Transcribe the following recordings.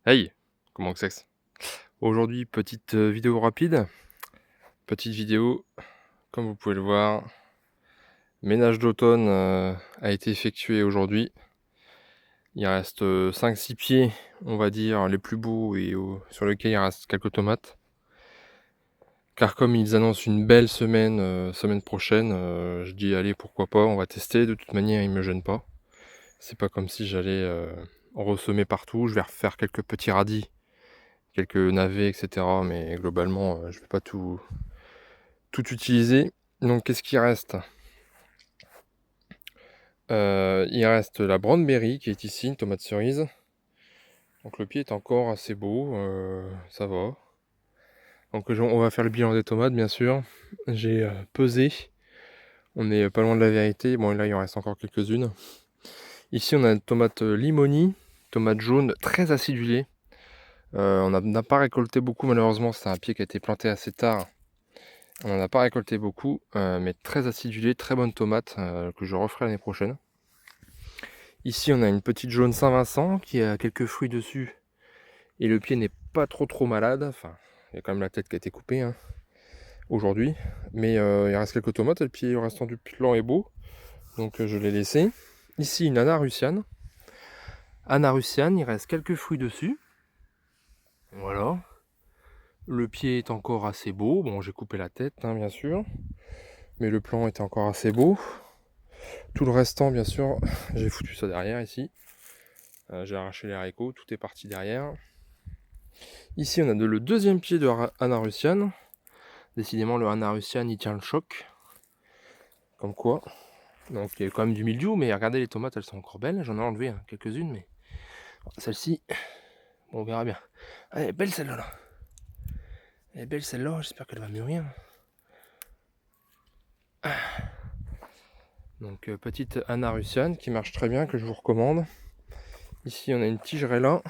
Hey! Comment que c'est? Aujourd'hui, petite, vidéo rapide. Petite vidéo, comme vous pouvez le voir, ménage d'automne, a été effectué aujourd'hui. Il reste, 5-6 pieds, on va dire, les plus beaux et sur lesquels il reste quelques tomates. Car comme ils annoncent une belle semaine, semaine prochaine, je dis: «Allez, pourquoi pas, on va tester». De toute manière, ils me gênent pas. C'est pas comme si j'allais, ressemer partout. Je vais refaire quelques petits radis, quelques navets et cetera, mais globalement, je vais pas tout utiliser. Donc qu'est-ce qui reste? Il reste la brown berry qui est ici, une tomate cerise. Donc le pied est encore assez beau, ça va. Donc on va faire le bilan des tomates bien sûr. J'ai, pesé, on est pas loin de la vérité. Bon là il en reste encore quelques-unes. Ici on a une tomate, limoni, tomate jaune très acidulée. On n'a pas récolté beaucoup malheureusement, c'est un pied qui a été planté assez tard. On n'en a pas récolté beaucoup, mais très acidulée, très bonne tomate, que je referai l'année prochaine. Ici, on a une petite jaune Saint-Vincent qui a quelques fruits dessus et le pied n'est pas trop malade. Enfin, il y a quand même la tête qui a été coupée hein, aujourd'hui. Mais il reste quelques tomates et le pied restant du plan est beau. Donc je l'ai laissé. Ici, une Anna russiane. Anna russiane, il reste quelques fruits dessus. Voilà. Le pied est encore assez beau. Bon, j'ai coupé la tête, hein, bien sûr. Mais le plan est encore assez beau. Tout le restant, bien sûr, j'ai foutu ça derrière ici. J'ai arraché les haricots, tout est parti derrière. Ici, on a le deuxième pied de Anna russiane. Décidément, le Anna russiane, il tient le choc. Comme quoi. Donc, il y a quand même du mildiou, mais regardez, les tomates, elles sont encore belles. J'en ai enlevé hein, quelques-unes, mais celle-ci, bon, on verra bien. Ah, elle est belle celle-là. Là. Elle est belle celle-là, j'espère qu'elle va mûrir. Donc, petite Anna russiane qui marche très bien, que je vous recommande. Ici, on a une tigerella.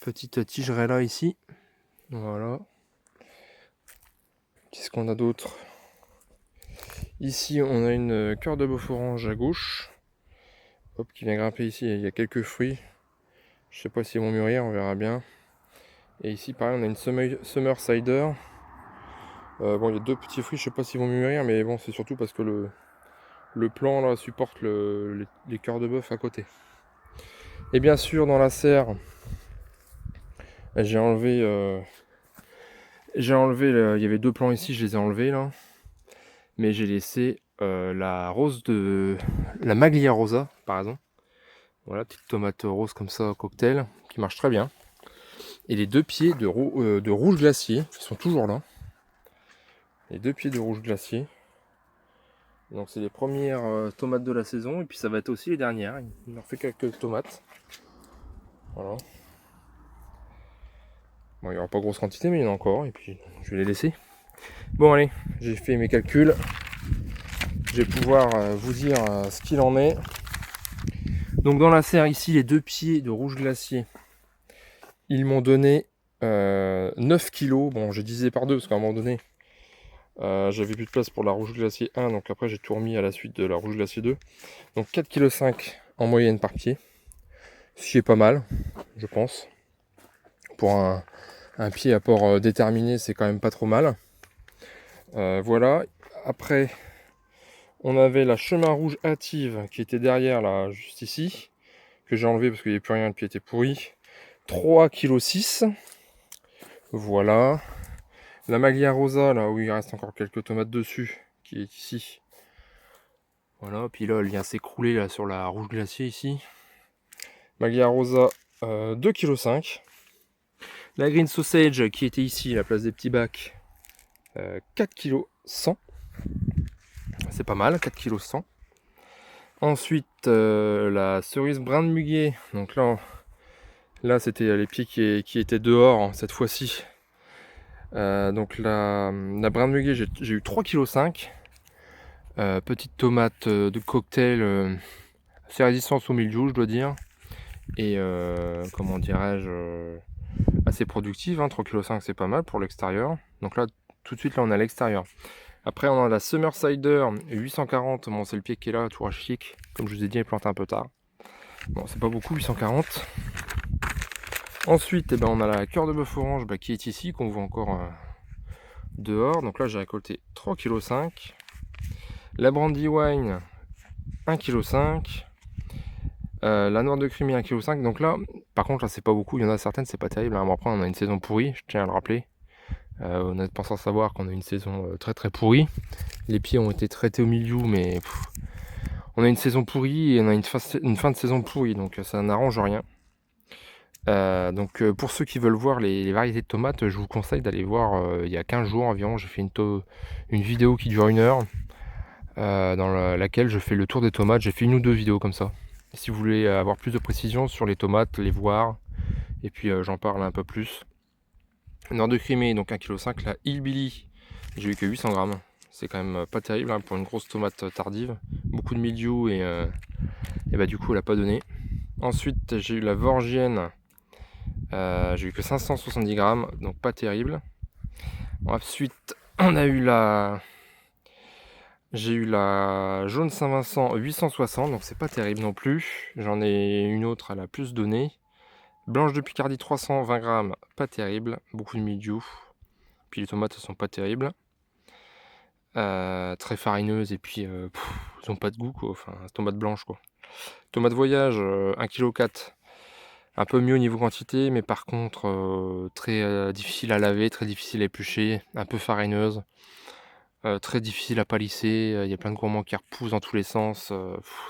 Petite tigerella ici. Voilà. Qu'est-ce qu'on a d'autre? Ici, on a une cœur de bœuf orange à gauche. Hop, qui vient grimper ici. Il y a quelques fruits. Je sais pas s'ils vont mûrir, on verra bien. Et ici, pareil, on a une Summer Cider. Bon, il y a deux petits fruits, je sais pas s'ils vont mûrir, mais bon, c'est surtout parce que le plant là supporte les cœurs de bœuf à côté. Et bien sûr, dans la serre, j'ai enlevé. Il y avait deux plants ici, je les ai enlevés là. Mais j'ai laissé la rose de. La Maglia Rosa, par exemple. Voilà, petite tomate rose comme ça, cocktail, qui marche très bien. Et les deux pieds de rouge glacier, qui sont toujours là. Les deux pieds de rouge glacier. Donc c'est les premières tomates de la saison. Et puis ça va être aussi les dernières. Il leur fait quelques tomates. Voilà. Bon, il n'y aura pas grosse quantité, mais il y en a encore. Et puis je vais les laisser. Bon allez, j'ai fait mes calculs. Je vais pouvoir vous dire ce qu'il en est. Donc dans la serre ici, les deux pieds de rouge glacier, ils m'ont donné 9 kilos. Bon, j'ai divisé par deux parce qu'à un moment donné, j'avais plus de place pour la rouge glacier 1. Donc après, j'ai tout remis à la suite de la rouge glacier 2. Donc 4,5 kg en moyenne par pied. Ce qui est pas mal, je pense. Pour un pied à port déterminé, c'est quand même pas trop mal. Voilà. Après, on avait la chemin rouge hâtive qui était derrière, là, juste ici. Que j'ai enlevé parce qu'il n'y avait plus rien, le pied était pourri. 3,6 kg. Voilà. La Maglia Rosa, là où il reste encore quelques tomates dessus, qui est ici. Voilà, puis là, elle vient s'écrouler là sur la rouge glacier ici. Maglia Rosa, 2,5 kg. La Green Sausage qui était ici, à la place des petits bacs, 4,1 kg. C'est pas mal, 4,1 kg. Ensuite, la cerise brin de muguet. Donc là c'était les pieds qui étaient dehors hein, cette fois-ci. Donc la brin de muguet, j'ai eu 3,5 kg. Petite tomate de cocktail assez résistante au mildiou, je dois dire. Et comment dirais-je, assez productive. 3,5 kg, c'est pas mal pour l'extérieur. Donc là, tout de suite, là, on est à l'extérieur. Après, on a la Summer Cider 840. Bon, c'est le pied qui est là, tout chic. Comme je vous ai dit, il plante un peu tard. Bon, c'est pas beaucoup, 840. Ensuite, eh ben, on a la cœur de bœuf orange qui est ici, qu'on voit encore dehors. Donc là, j'ai récolté 3,5 kg. La Brandywine, 1,5 kg. La noire de Crimée, 1,5 kg. Donc là, par contre, là, c'est pas beaucoup. Il y en a certaines, c'est pas terrible. Bon, après, on a une saison pourrie, je tiens à le rappeler. On a pensé savoir qu'on a une saison très très pourrie. Les pieds ont été traités au milieu, mais on a une saison pourrie et on a une fin de saison pourrie, donc ça n'arrange rien. Donc pour ceux qui veulent voir les variétés de tomates, je vous conseille d'aller voir il y a 15 jours environ, j'ai fait une vidéo qui dure 1 heure, dans laquelle je fais le tour des tomates. J'ai fait 1 ou 2 vidéos comme ça. Si vous voulez avoir plus de précision sur les tomates, les voir, et puis j'en parle un peu plus. Nord de Crimée, donc 1,5 kg. La Hillbilly, j'ai eu que 800 grammes. C'est quand même pas terrible hein, pour une grosse tomate tardive. Beaucoup de mildiou et bah, du coup elle a pas donné. Ensuite j'ai eu la Vorgienne. J'ai eu que 570 grammes, donc pas terrible. Ensuite, j'ai eu la jaune Saint-Vincent 860, donc c'est pas terrible non plus. J'en ai une autre, elle a plus donné. Blanche de Picardie 320 grammes, pas terrible. Beaucoup de mildiou. Puis les tomates, elles sont pas terribles. Très farineuses et puis elles ont pas de goût quoi. Enfin, tomate blanche quoi. Tomate voyage 1,4 kg. Un peu mieux au niveau quantité, mais par contre très difficile à laver, très difficile à éplucher, un peu farineuse, très difficile à palisser. Il y a plein de gourmands qui repoussent dans tous les sens.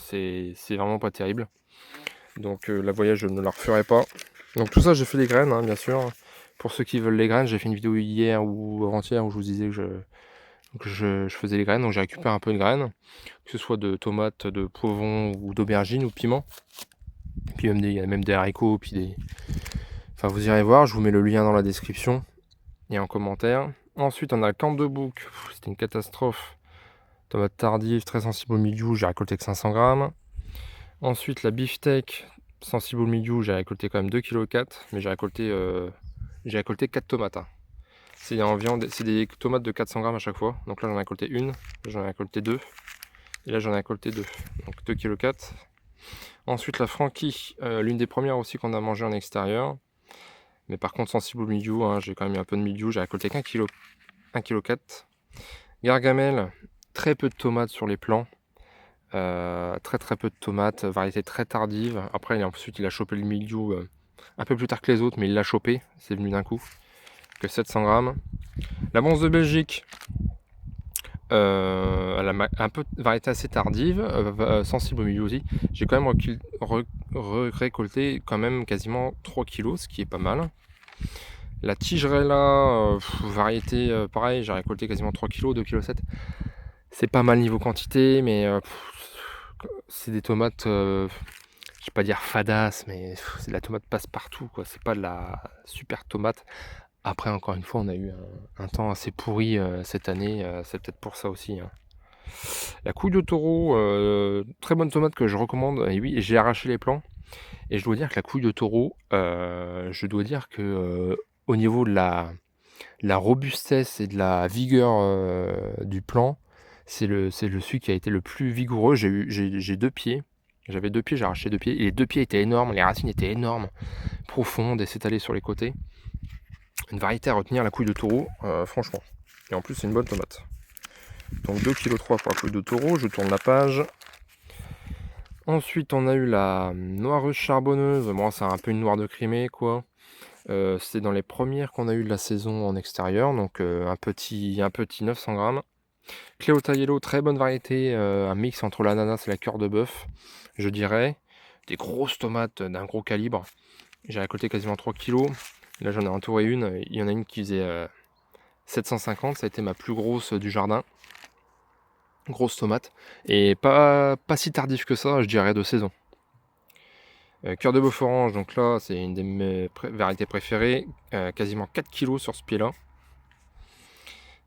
C'est vraiment pas terrible. Donc la voyage, je ne la referai pas. Donc tout ça, j'ai fait les graines, hein, bien sûr. Pour ceux qui veulent les graines, j'ai fait une vidéo hier ou avant-hier où je vous disais que je faisais les graines. Donc j'ai récupéré un peu de graines, que ce soit de tomates, de poivrons ou d'aubergines ou de piments. Puis il y a même des haricots, puis des... Enfin, vous irez voir, je vous mets le lien dans la description et en commentaire. Ensuite, on a le camp de bouc. C'était une catastrophe. Tomate tardive, très sensible au mildiou, j'ai récolté que 500 grammes. Ensuite, la beefsteak, sensible au mildiou, j'ai récolté quand même 2,4 kg, mais j'ai récolté 4 tomates. Hein. C'est des tomates de 400 grammes à chaque fois. Donc là, j'en ai récolté une, j'en ai récolté 2, et là, j'en ai récolté 2. Donc 2,4 kg. Ensuite, la Frankie, l'une des premières aussi qu'on a mangé en extérieur. Mais par contre, sensible au mildiou, hein, j'ai quand même eu un peu de mildiou. J'ai récolté qu'un kilo, 1,4 kg. Gargamel, très peu de tomates sur les plants. Très très peu de tomates, variété très tardive. Après, ensuite, il a chopé le mildiou un peu plus tard que les autres, mais il l'a chopé. C'est venu d'un coup. Que 700 grammes. La Bonze de Belgique, elle a un peu de variété assez tardive, sensible au milieu aussi. J'ai quand même récolté quand même quasiment 3 kg, ce qui est pas mal. La Tigerella, variété pareil, j'ai récolté quasiment 3 kg, 2,7 kg. C'est pas mal niveau quantité, mais c'est des tomates, je vais pas dire fadas, mais c'est de la tomate passe-partout, quoi. C'est pas de la super tomate. Après, encore une fois, on a eu un temps assez pourri cette année, c'est peut-être pour ça aussi. Hein. La couille de taureau, très bonne tomate que je recommande. Et oui, j'ai arraché les plants. Et je dois dire que la couille de taureau, je dois dire que au niveau de la robustesse et de la vigueur du plant, c'est celui qui a été le plus vigoureux. J'ai 2 pieds. J'avais 2 pieds, j'ai arraché 2 pieds. Et les 2 pieds étaient énormes, les racines étaient énormes, profondes et s'étalaient sur les côtés. Une variété à retenir, la couille de taureau, franchement. Et en plus, c'est une bonne tomate. Donc 2,3 kg pour la couille de taureau, je tourne la page. Ensuite, on a eu la noireuse charbonneuse. Bon, c'est un peu une noire de Crimée, quoi. C'était dans les premières qu'on a eu de la saison en extérieur, donc un petit 900 grammes. Cléota Yellow, très bonne variété, un mix entre l'ananas et la cœur de bœuf, je dirais. Des grosses tomates d'un gros calibre. J'ai récolté quasiment 3 kg. Là, j'en ai entouré une. Il y en a une qui faisait 750, ça a été ma plus grosse du jardin. Grosse tomate. Et pas si tardif que ça, je dirais, de saison. Cœur de bœuf orange, donc là, c'est une de mes variétés préférées. Quasiment 4 kg sur ce pied-là.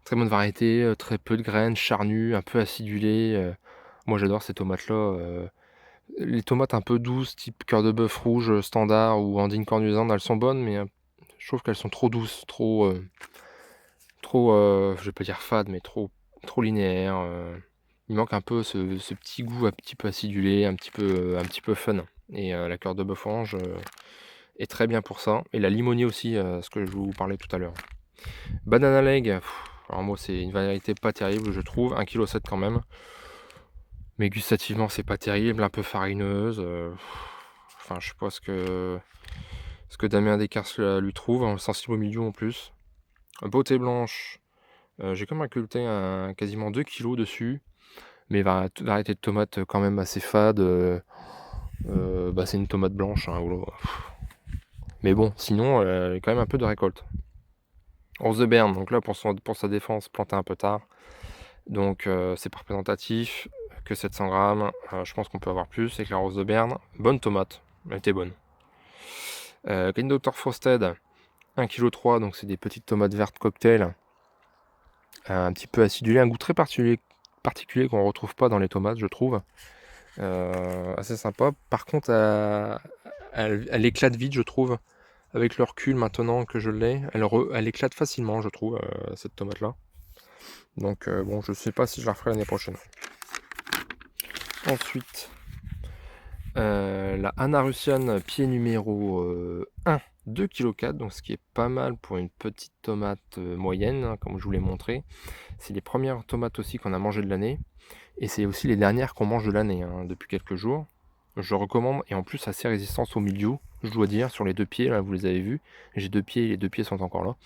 Très bonne variété, très peu de graines, charnues, un peu acidulées. Moi, j'adore ces tomates-là. Les tomates un peu douces, type cœur de bœuf rouge standard ou andine cornusande, elles sont bonnes, mais je trouve qu'elles sont trop douces, trop, je vais pas dire fade, mais trop linéaires. Il manque un peu ce petit goût un petit peu acidulé, un petit peu fun. Et la cœur de bœuf orange est très bien pour ça. Et la limonie aussi, ce que je vous parlais tout à l'heure. Banana leg, alors moi c'est une variété pas terrible je trouve, 1,7 kg quand même. Mais gustativement c'est pas terrible, un peu farineuse. Enfin je sais pas ce que Damien Descartes lui trouve, sensible au milieu en plus. Beauté blanche, j'ai comme inculté quasiment 2 kg dessus. Mais variété de tomate quand même assez fade. C'est une tomate blanche, hein, mais bon, sinon, il y a quand même un peu de récolte. Rose de Berne, donc là, pour sa défense, planté un peu tard. Donc, c'est pas représentatif, que 700 grammes. Je pense qu'on peut avoir plus avec la Rose de Berne. Bonne tomate, elle était bonne. Clean Dr Frosted, 1,3 kg, donc c'est des petites tomates vertes cocktail. Un petit peu acidulé, un goût très particulier qu'on retrouve pas dans les tomates, je trouve. Assez sympa. Par contre, elle éclate vite, je trouve. Avec le recul, maintenant que je l'ai, elle éclate facilement, je trouve, cette tomate-là. Donc, bon, je sais pas si je la referai l'année prochaine. Ensuite, la Anna Russian pied numéro 1, 2,4 kg, donc ce qui est pas mal pour une petite tomate moyenne, hein, comme je vous l'ai montré. C'est les premières tomates aussi qu'on a mangées de l'année. Et c'est aussi les dernières qu'on mange de l'année, hein, depuis quelques jours. Je recommande, et en plus assez résistance au milieu, je dois dire, sur les 2 pieds, là vous les avez vus. J'ai 2 pieds et les 2 pieds sont encore là.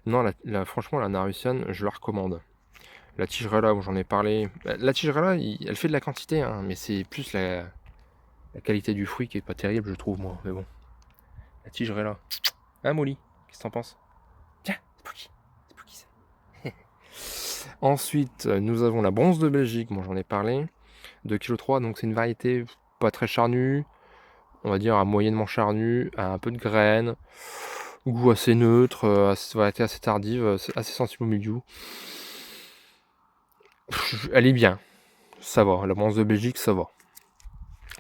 Non, franchement, la Narussian, je la recommande. La Tigerella, où j'en ai parlé. La Tigerella, elle fait de la quantité, hein, mais c'est plus la qualité du fruit qui est pas terrible, je trouve, moi. Mais bon. La Tigerella. Hein, Molly, qu'est-ce que t'en penses? Tiens, c'est pour qui? C'est pour qui ça? Ensuite, nous avons la bronze de Belgique, moi j'en ai parlé. 2,3 kg, donc c'est une variété pas très charnue, on va dire à moyennement charnue, à un peu de graines, goût assez neutre, variété assez tardive, assez sensible au milieu. Elle est bien, ça va, la bronze de Belgique ça va.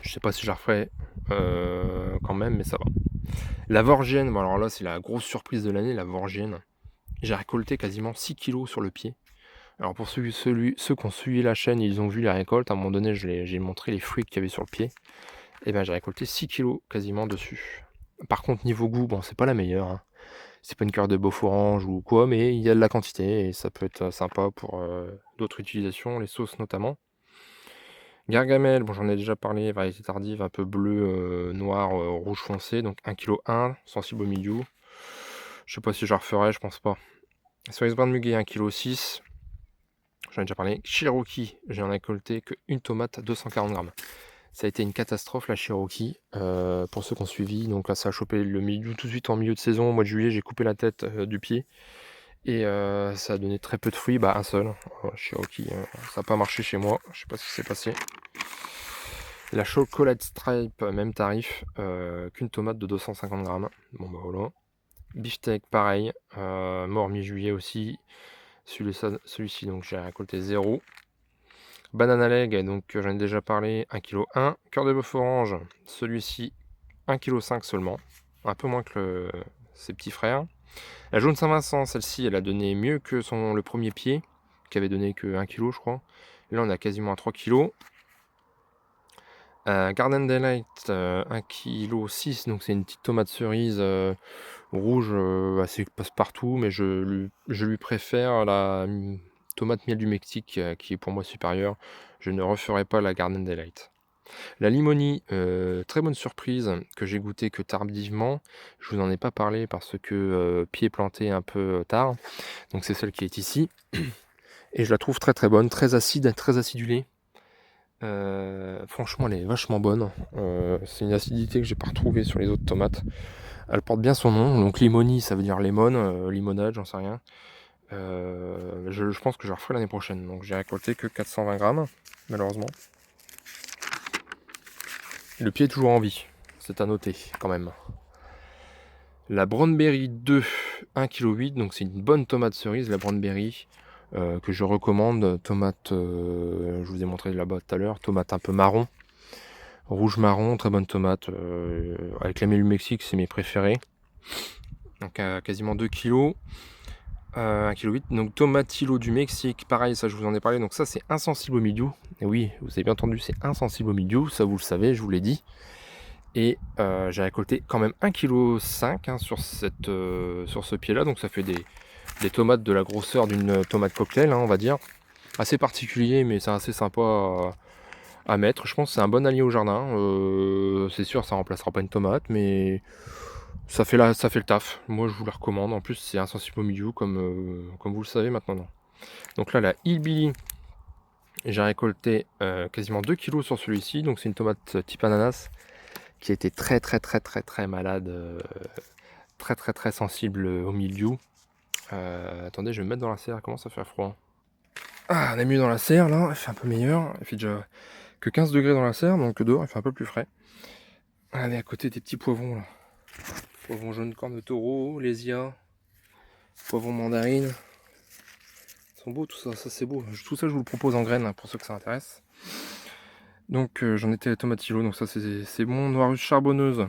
Je sais pas si je la referai quand même, mais ça va. La Vorgienne, bon alors là c'est la grosse surprise de l'année, la Vorgienne. J'ai récolté quasiment 6 kg sur le pied. Alors pour ceux qui ont suivi la chaîne, ils ont vu la récolte. À un moment donné, j'ai montré les fruits qu'il y avait sur le pied. Et bien j'ai récolté 6 kg quasiment dessus. Par contre, niveau goût, bon, c'est pas la meilleure. Hein. C'est pas une cœur de beauf orange ou quoi, mais il y a de la quantité et ça peut être sympa pour d'autres utilisations, les sauces notamment. Gargamel, bon, j'en ai déjà parlé, variété tardive, un peu bleu, noir, rouge foncé, donc 1,1 kg, sensible au milieu. Je sais pas si je la referai, je pense pas. Cerise brun de muguet, 1,6 kg. J'en ai déjà parlé. Cherokee, j'en ai récolté qu'une tomate, 240 grammes. Ça a été une catastrophe la Cherokee. Pour ceux qui ont suivi, donc là ça a chopé le milieu tout de suite en milieu de saison. Au mois de juillet, j'ai coupé la tête du pied. Et ça a donné très peu de fruits, un seul. Cherokee, ça n'a pas marché chez moi. Je sais pas ce qui s'est passé. La Chocolate Stripe, même tarif, qu'une tomate de 250 grammes. Bon bah voilà. Beefsteak, pareil, mort mi-juillet aussi. Celui-ci, donc j'ai récolté 0. Banana leg, donc j'en ai déjà parlé, 1,1 kg. Cœur de bœuf orange, celui-ci 1,5 kg seulement, un peu moins que ses petits frères. La jaune Saint-Vincent, celle-ci, elle a donné mieux que le premier pied, qui avait donné que 1 kg, je crois. Là, on a quasiment 3 kg. Garden Delight, 1,6 kg, donc c'est une petite tomate cerise rouge, assez passe-partout, mais je lui préfère la tomate miel du Mexique, qui est pour moi supérieure. Je ne referai pas la Garden Delight. La limonie, très bonne surprise, que j'ai goûté que tardivement. Je vous en ai pas parlé parce que pied planté un peu tard. Donc c'est celle qui est ici. Et je la trouve très très bonne, très acide, très acidulée. Franchement, elle est vachement bonne. C'est une acidité que j'ai pas retrouvée sur les autres tomates. Elle porte bien son nom. Donc limonie, ça veut dire lemon, limonade, j'en sais rien. Je pense que je la referai l'année prochaine. Donc j'ai récolté que 420 grammes, malheureusement. Le pied est toujours en vie. C'est à noter quand même. La Brownberry 2, 1,8 kg. Donc c'est une bonne tomate cerise, la Brownberry. Que je recommande. Tomate, je vous ai montré là-bas tout à l'heure. Tomate un peu marron. Rouge-marron, très bonne tomate. Avec la miel du Mexique, c'est mes préférés. Donc quasiment 2 kg. 1,8 kg. Donc tomatilo du Mexique, pareil, ça je vous en ai parlé. Donc ça c'est insensible au milieu. Et oui, vous avez bien entendu, c'est insensible au milieu. Ça vous le savez, je vous l'ai dit. Et j'ai récolté quand même 1,5 kg sur ce pied-là. Donc ça fait des tomates de la grosseur d'une tomate cocktail, on va dire. Assez particulier, mais c'est assez sympa à mettre. Je pense que c'est un bon allié au jardin. C'est sûr, ça remplacera pas une tomate, mais ça fait le taf. Moi, je vous la recommande. En plus, c'est insensible au milieu, comme vous le savez maintenant. Non. Donc là, la Hillbilly, j'ai récolté quasiment 2 kg sur celui-ci. Donc c'est une tomate type ananas qui a été très malade, très sensible au milieu. Attendez, je vais me mettre dans la serre. Comment ça fait froid? Ah, on est mieux dans la serre là. Il fait un peu meilleur. Il fait déjà que 15 degrés dans la serre, donc dehors il fait un peu plus frais. Allez, à côté des petits poivrons là. Poivrons jaune corne de taureau, lésia, poivrons mandarine. Ils sont beaux tout ça, ça c'est beau. Tout ça je vous le propose en graines pour ceux que ça intéresse. Donc j'en étais à tomatillo, donc ça c'est bon. Noix russe charbonneuse.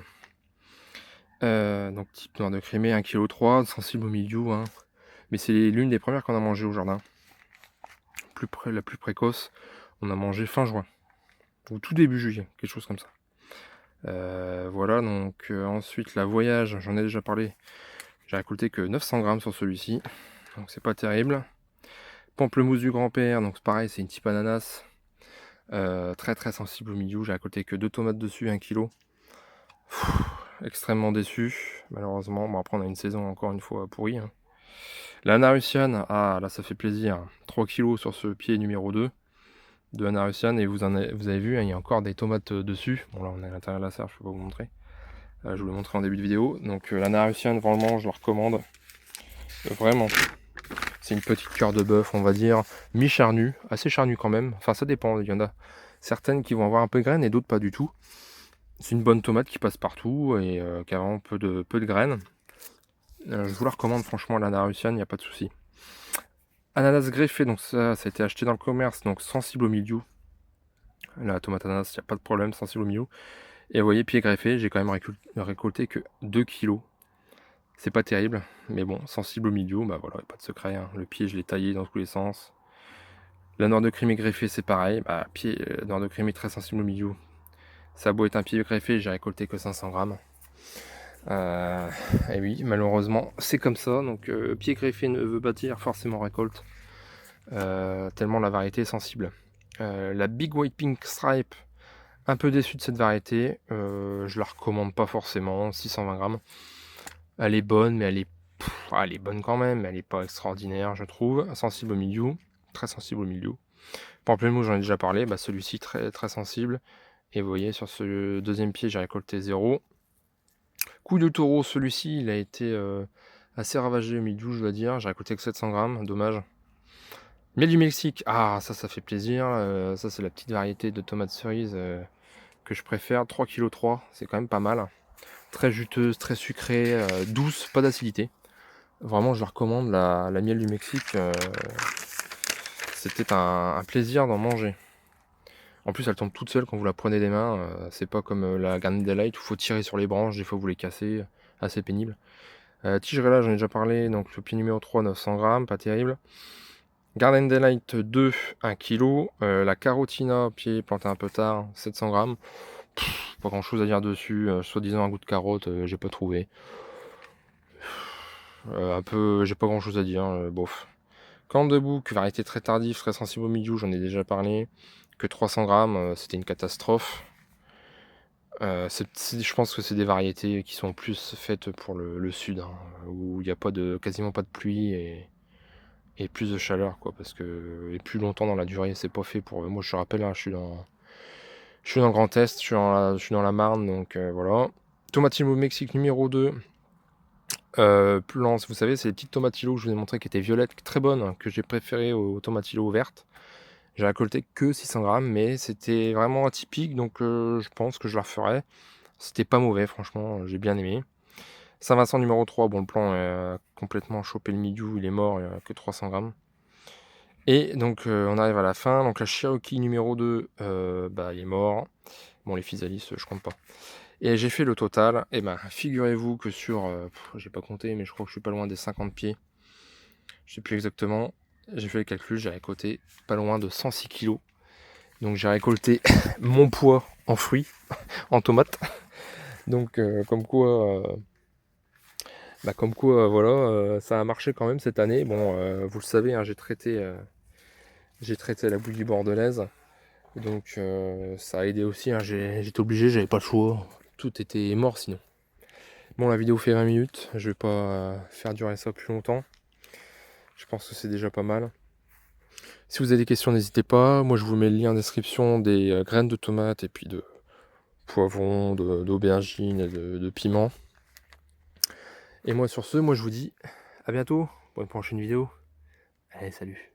Donc type noir de Crimée, 1,3 kg, sensible au milieu. Mais c'est l'une des premières qu'on a mangé au jardin. La plus précoce, on a mangé fin juin. Ou tout début juillet, quelque chose comme ça. Voilà, donc ensuite la voyage, j'en ai déjà parlé. J'ai récolté que 900 grammes sur celui-ci, donc c'est pas terrible. Pamplemousse du grand-père, donc pareil, c'est une type ananas. Très sensible au milieu, j'ai récolté que 2 tomates dessus, 1 kg. Extrêmement déçu, malheureusement. Bon, après on a une saison encore une fois pourrie. La Narussiane, ah là ça fait plaisir. 3 kg sur ce pied numéro 2 de la Narussiane, et vous avez vu, il y a encore des tomates dessus. Bon là on est à l'intérieur de la serre, je peux pas vous montrer. Je vous l'ai montré en début de vidéo. Donc la Narussiane, vraiment je la recommande. Vraiment. C'est une petite cœur de bœuf, on va dire, mi-charnue, assez charnue quand même. Enfin ça dépend, il y en a certaines qui vont avoir un peu de graines et d'autres pas du tout. C'est une bonne tomate qui passe partout et qui a vraiment peu de graines. Je vous la recommande franchement, la Narussiane, il n'y a pas de souci. Ananas greffé, donc ça a été acheté dans le commerce, donc sensible au milieu. La tomate ananas, il n'y a pas de problème, sensible au milieu. Et vous voyez, pied greffé, j'ai quand même récolté que 2 kg. C'est pas terrible, mais bon, sensible au milieu, bah voilà, pas de secret. Le pied, je l'ai taillé dans tous les sens. La noire de Crimée greffée, c'est pareil. Bah, pied noire de Crimée très sensible au milieu. Ça a beau être un pied greffé, j'ai récolté que 500 grammes. Et oui, malheureusement, c'est comme ça. Donc, pied greffé ne veut pas dire forcément récolte. Tellement la variété est sensible. La Big White Pink Stripe, un peu déçu de cette variété. Je la recommande pas forcément. 620 grammes. Elle est bonne, mais elle est bonne quand même. Elle est pas extraordinaire, je trouve. Sensible au milieu. Très sensible au milieu. Pamplemousse, j'en ai déjà parlé. Bah, celui-ci, très sensible. Et vous voyez, sur ce deuxième pied, j'ai récolté 0. Coup de taureau, celui-ci, il a été assez ravagé au milieu, je dois dire. J'ai récolté que 700 grammes, dommage. Miel du Mexique, ah, ça fait plaisir. Ça, c'est la petite variété de tomates cerises que je préfère. 3,3 kg, c'est quand même pas mal. Très juteuse, très sucrée, douce, pas d'acidité. Vraiment, je la recommande, la miel du Mexique. C'était un plaisir d'en manger. En plus, elle tombe toute seule quand vous la prenez des mains. C'est pas comme la Garden Delight où il faut tirer sur les branches, des fois vous les cassez. Assez pénible. Tigerella, j'en ai déjà parlé. Donc le pied numéro 3, 900 grammes, pas terrible. Garden Delight 2, 1 kg. La Carotina, pied planté un peu tard, 700 grammes. Pas grand chose à dire dessus. Soi-disant un goût de carotte, j'ai pas trouvé. J'ai pas grand chose à dire, bof. Corne de bouc, variété très tardive, très sensible au milieu, j'en ai déjà parlé. Que 300 grammes, c'était une catastrophe. Je pense que c'est des variétés qui sont plus faites pour le sud, où il n'y a quasiment pas de pluie et plus de chaleur, quoi, parce que et plus longtemps dans la durée, c'est pas fait pour. Moi, je te rappelle, je suis dans le Grand Est, je suis dans la Marne, donc voilà. Tomatillo Mexique numéro 2. Plants, vous savez, c'est les petites tomatillos que je vous ai montré qui étaient violettes, très bonnes, que j'ai préférées aux tomatillos vertes. J'ai récolté que 600 grammes, mais c'était vraiment atypique, donc je pense que je la referai. C'était pas mauvais, franchement, j'ai bien aimé. Saint-Vincent numéro 3, bon, le plan est complètement chopé le milieu, il est mort, il n'y a que 300 grammes. Et donc, on arrive à la fin. Donc, la Cherokee numéro 2, bah, il est mort. Bon, les Physalis, je compte pas. Et j'ai fait le total. Et ben, figurez-vous que sur, j'ai pas compté, mais je crois que je suis pas loin des 50 pieds. Je sais plus exactement. J'ai fait le calcul, j'ai récolté pas loin de 106 kilos. Donc, j'ai récolté mon poids en fruits, en tomates. Donc comme quoi voilà, ça a marché quand même cette année. Bon, vous le savez, hein, j'ai traité la bouillie bordelaise. Donc ça a aidé aussi, hein, j'étais obligé, j'avais pas le choix. Tout était mort sinon. Bon, la vidéo fait 20 minutes, je vais pas faire durer ça plus longtemps. Je pense que c'est déjà pas mal. Si vous avez des questions, n'hésitez pas. Moi, je vous mets le lien en description des graines de tomates et puis de poivrons, d'aubergines et de piments. Et moi, sur ce, moi, je vous dis à bientôt pour une prochaine vidéo. Allez, salut.